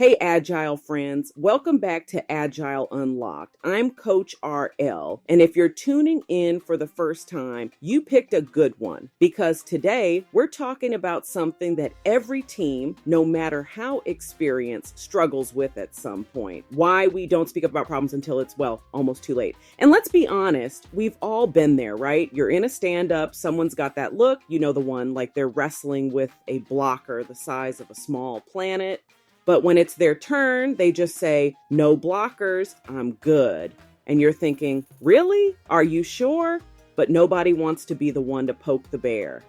Hey, Agile friends. Welcome back to Agile Unlocked. I'm Coach RL, and if you're tuning in for the first time, you picked a good one because today we're talking about something that every team, no matter how experienced, struggles with at some point. Why we don't speak up about problems until it's, almost too late. And let's be honest, we've all been there, right? You're in a stand-up, someone's got that look, you know the one, like they're wrestling with a blocker the size of a small planet. But when it's their turn, they just say, no blockers, I'm good. And you're thinking, really? Are you sure? But nobody wants to be the one to poke the bear.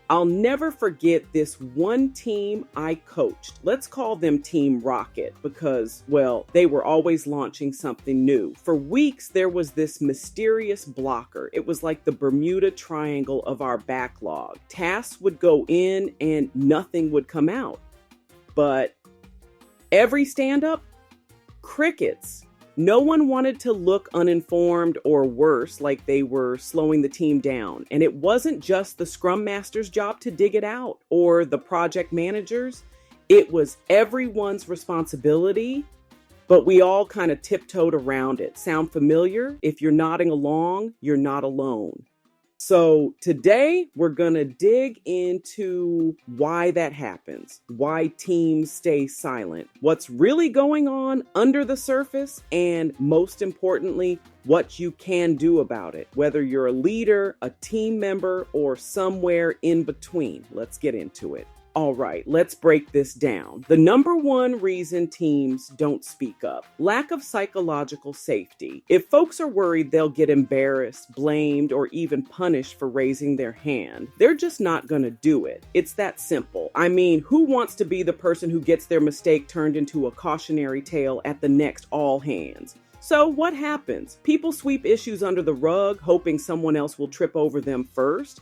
I'll never forget this one team I coached. Let's call them Team Rocket because, they were always launching something new. For weeks, there was this mysterious blocker. It was like the Bermuda Triangle of our backlog. Tasks would go in and nothing would come out. But every stand-up, crickets. No one wanted to look uninformed or worse, like they were slowing the team down. And it wasn't just the Scrum Master's job to dig it out or the project managers. It was everyone's responsibility, but we all kind of tiptoed around it. Sound familiar? If you're nodding along, you're not alone. So today we're going to dig into why that happens, why teams stay silent, what's really going on under the surface, and most importantly, what you can do about it, whether you're a leader, a team member, or somewhere in between. Let's get into it. All right, let's break this down. The number one reason teams don't speak up: lack of psychological safety. If folks are worried they'll get embarrassed, blamed, or even punished for raising their hand, they're just not going to do it. It's that simple. I mean, who wants to be the person who gets their mistake turned into a cautionary tale at the next all hands? So what happens? People sweep issues under the rug, hoping someone else will trip over them first.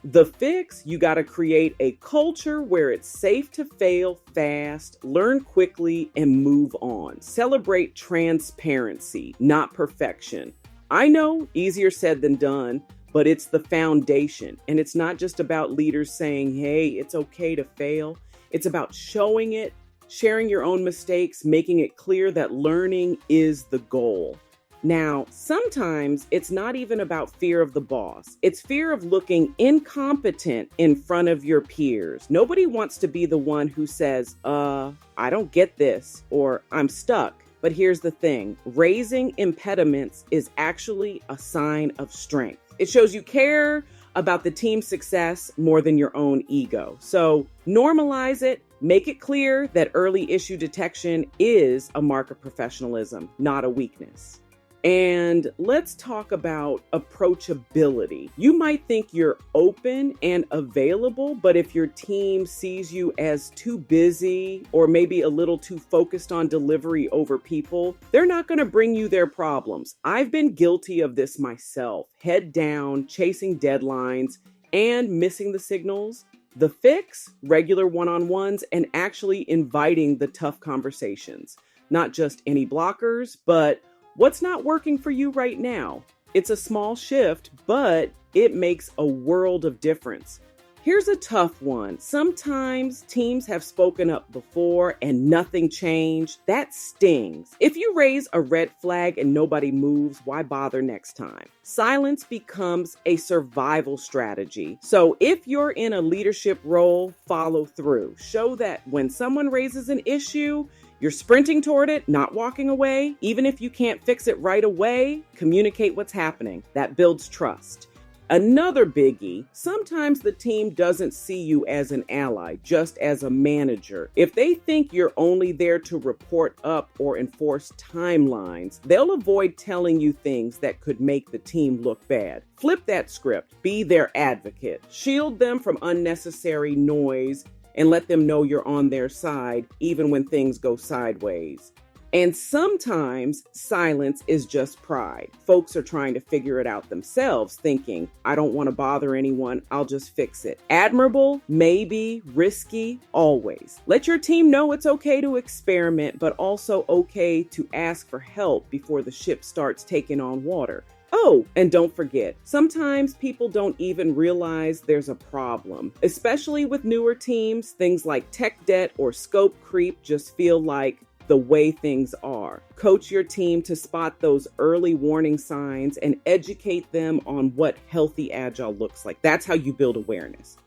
The fix: you got to create a culture where it's safe to fail fast, learn quickly, and move on. Celebrate transparency, not perfection. I know, easier said than done, but it's the foundation. And it's not just about leaders saying, hey, it's okay to fail. It's about showing it, sharing your own mistakes, making it clear that learning is the goal. Now, sometimes it's not even about fear of the boss. It's fear of looking incompetent in front of your peers. Nobody wants to be the one who says, I don't get this, or I'm stuck. But here's the thing: raising impediments is actually a sign of strength. It shows you care about the team's success more than your own ego. So normalize it. Make it clear that early issue detection is a mark of professionalism, not a weakness. And let's talk about approachability. You might think you're open and available, but if your team sees you as too busy or maybe a little too focused on delivery over people, they're not going to bring you their problems. I've been guilty of this myself. Head down, chasing deadlines, and missing the signals. The fix: regular one-on-ones and actually inviting the tough conversations. Not just any blockers, but what's not working for you right now? It's a small shift, but it makes a world of difference. Here's a tough one. Sometimes teams have spoken up before and nothing changed. That stings. If you raise a red flag and nobody moves, why bother next time? Silence becomes a survival strategy. So if you're in a leadership role, follow through. Show that when someone raises an issue, you're sprinting toward it, not walking away. Even if you can't fix it right away, communicate what's happening. That builds trust. Another biggie: sometimes the team doesn't see you as an ally, just as a manager. If they think you're only there to report up or enforce timelines, they'll avoid telling you things that could make the team look bad. Flip that script. Be their advocate. Shield them from unnecessary noise and let them know you're on their side, even when things go sideways. And sometimes silence is just pride. Folks are trying to figure it out themselves, thinking, I don't want to bother anyone, I'll just fix it. Admirable, maybe, risky, always. Let your team know it's okay to experiment, but also okay to ask for help before the ship starts taking on water. Oh, and don't forget, sometimes people don't even realize there's a problem. Especially with newer teams, things like tech debt or scope creep just feel like the way things are. Coach your team to spot those early warning signs and educate them on what healthy Agile looks like. That's how you build awareness.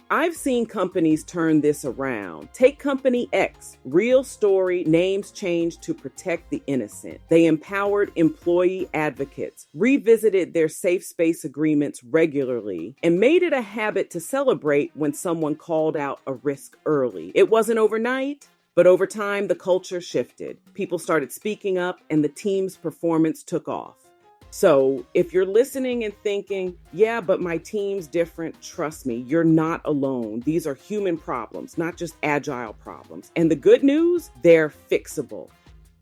I've seen companies turn this around. Take Company X, real story, names changed to protect the innocent. They empowered employee advocates, revisited their safe space agreements regularly, and made it a habit to celebrate when someone called out a risk early. It wasn't overnight, but over time, the culture shifted. People started speaking up, and the team's performance took off. So if you're listening and thinking, yeah, but my team's different, trust me, you're not alone. These are human problems, not just Agile problems. And the good news, they're fixable.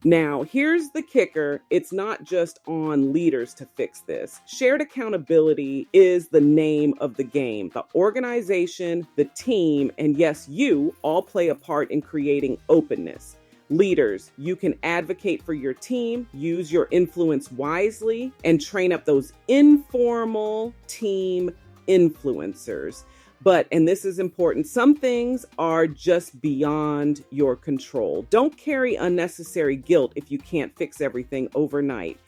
Now, here's the kicker. It's not just on leaders to fix this. Shared accountability is the name of the game. The organization, the team, and yes, you all play a part in creating openness. Leaders, you can advocate for your team, use your influence wisely, and train up those informal team influencers. But, and this is important, some things are just beyond your control. Don't carry unnecessary guilt if you can't fix everything overnight.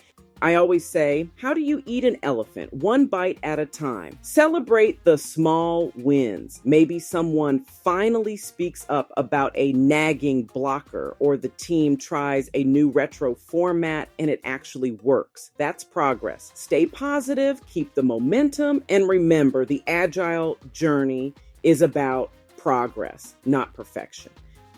I always say, how do you eat an elephant? One bite at a time. Celebrate the small wins. Maybe someone finally speaks up about a nagging blocker, or the team tries a new retro format and it actually works. That's progress. Stay positive, keep the momentum, and remember the Agile journey is about progress, not perfection.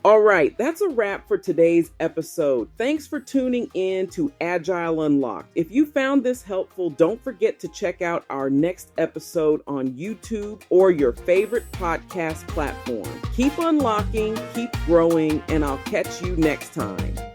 All right, that's a wrap for today's episode. Thanks for tuning in to Agile Unlocked. If you found this helpful, don't forget to check out our next episode on YouTube or your favorite podcast platform. Keep unlocking, keep growing, and I'll catch you next time.